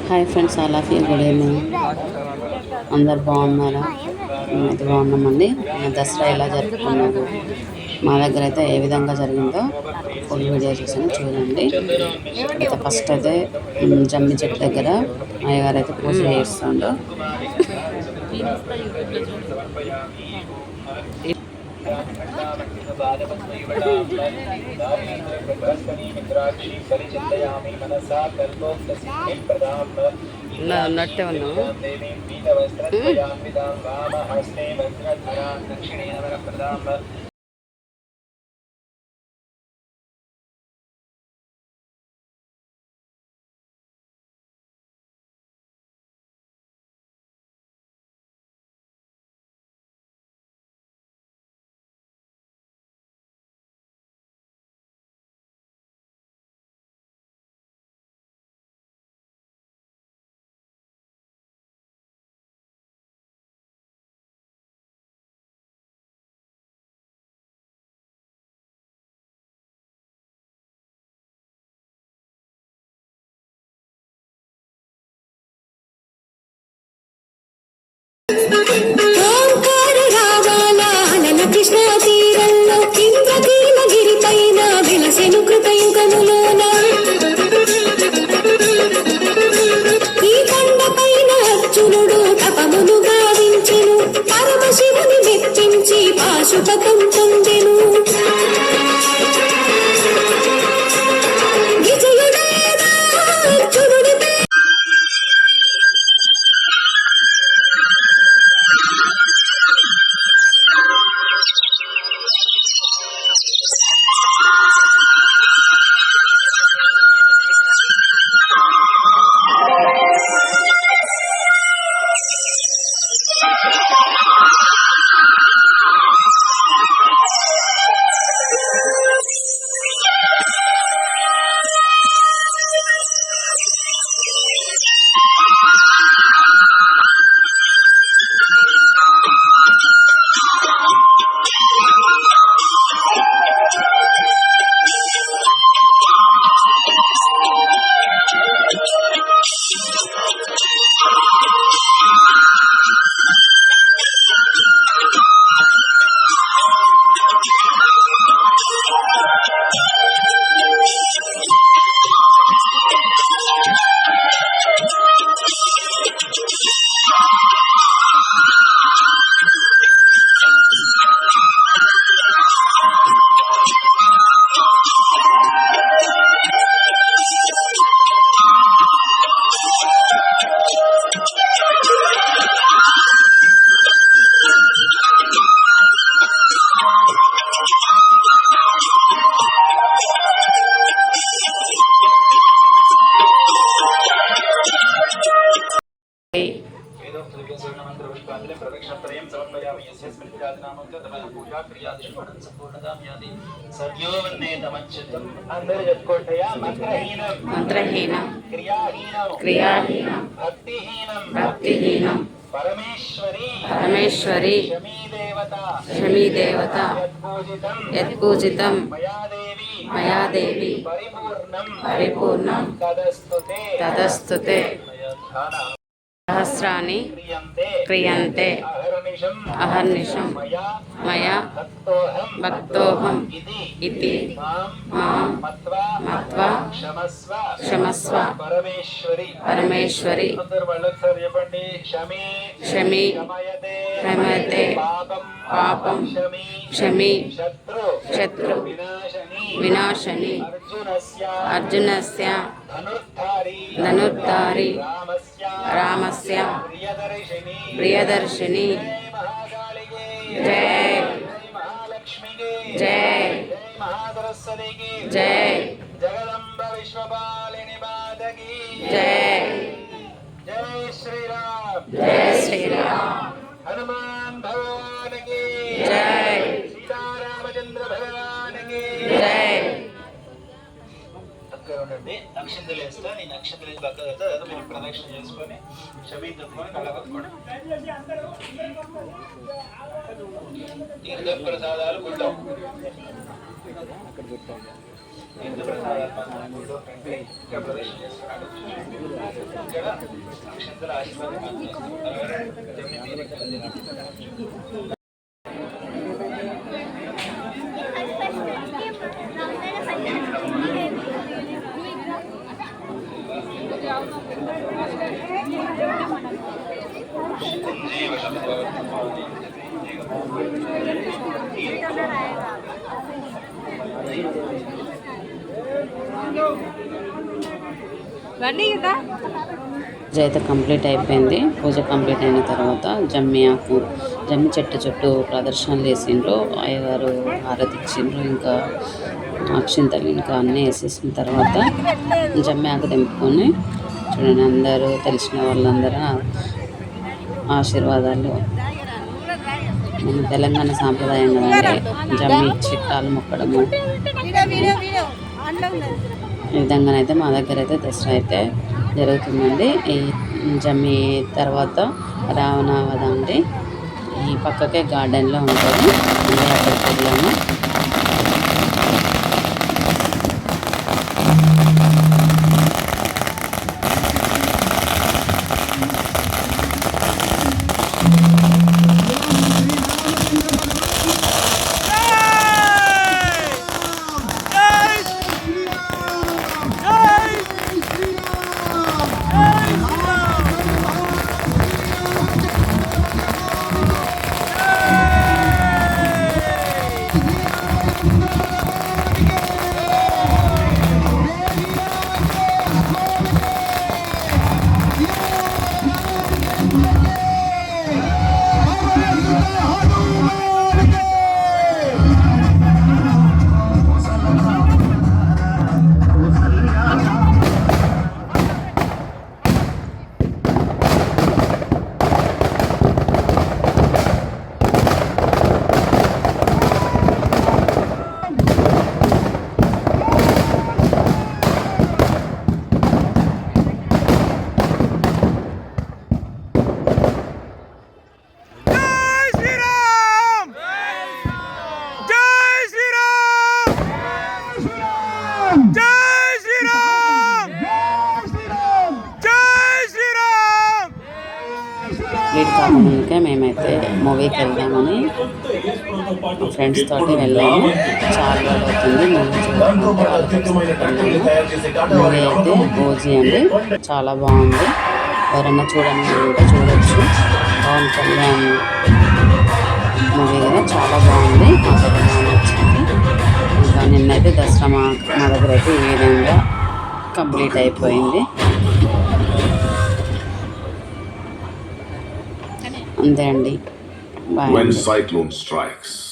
Hi friends, all of you good evening. అందరు బాగున్నారా? మేమైతే బాగున్నామండి. దసరా ఎలా జరుపుకున్నారు, మా దగ్గర అయితే ఏ విధంగా జరిగిందో ఫుల్ వీడియో చూసాను, చూడండి. అయితే ఫస్ట్ అయితే జమ్మి చెట్టు దగ్గర అయ్యగారు అయితే పూజ చేస్తుండ్రు. ఉన్నట్టే ఉన్నాము. కృష్ణా తీరంలో ఇంద్రకీలగిరి పైన వెలసెను కృతయుగములోన ఈ కొండ పైన అర్జునుడు తపమును గావించెను, పరమశివుని మెప్పించి పాశుపతం పొందెను. విజయుడైన అర్జునుడి మంత్రహీనం క్రియాహీనం భక్తిహీనం పరమేశ్వరి శమీదేవత యత్పూజితం మయాదేవి పరిపూర్ణం తదస్తుతే. సహస్రాన్ని క్రియంతే అహర్నిశం మయా భక్తోహం ఇతి మాం మత్వా క్షమస్వ పరమేశ్వరి. శమి ప్రమతే పాపం క్షమి శత్రు వినాశని జునస్య ధనుర్ధారి రామస్య ప్రియదర్శిని. జై జై జై జగదంబ విశ్వపాలిని మాతకి జై. జై శ్రీరామ్ జై శ్రీరామ్. హనుమాన్ భగవానికి జై. సీతారామచంద్ర భగవానికి జై. అక్కడ ఉండండి, నక్షత్రాలు వేస్తా. నేను నక్షత్రం పక్కన మీరు ప్రదక్షిణ చేసుకొని షమీ తప్పుకొని కళ్ళకొట్టుకోండి. తీర్థ ప్రసాదాలు గుండం హిందూ ప్రసాదాత్మకంగా ఇక్కడ ప్రదర్శన చేస్తున్నాడు. ఇక్కడ అక్షంతల ఆశీర్వాదం పూజ అయితే కంప్లీట్ అయిపోయింది. పూజ కంప్లీట్ అయిన తర్వాత జమ్మి చెట్టు చుట్టూ ప్రదర్శనలు వేసిండ్రు. అయ్యగారు హారతి ఇచ్చిండ్రు. ఇంకా అక్షింతలు ఇంకా అన్నీ వేసేసిన తర్వాత జమ్మి ఆకు తెంపుకొని చూడండి, అందరూ తెలిసిన వాళ్ళందరూ ఆశీర్వాదాలు. మన తెలంగాణ సాంప్రదాయం కదండి, జమ్మి ఇచ్చి కాలు మొక్కడము. ఈ విధంగానైతే మా దగ్గర అయితే దసరా అయితే జరుగుతుందండి. ఈ జమ్మి తర్వాత రావణావధ అండి. ఈ పక్కకే గార్డెన్లో ఉంటుంది, మళ్ళీ అక్కడికి వెళ్ళాము. కంప్లీట్ కాకముందుకే మేమైతే మూవీకి వెళ్దామని ఫ్రెండ్స్ తోటి వెళ్ళాము. చాలా రోజులు అవుతుంది మూవీ చూడాలి. మూవీ అయితే ఓజీ అండి, చాలా బాగుంది. ఎవరైనా చూడండి అంటే చూడొచ్చు. పవన్ కళ్యాణ్ మూవీ కూడా చాలా బాగుంది, మాకు బాగా నచ్చింది. ఇంకా నిన్నైతే దసరా మా దగ్గర అయితే ఈ విధంగా కంప్లీట్ అయిపోయింది. అంతే అండి, బాయ్.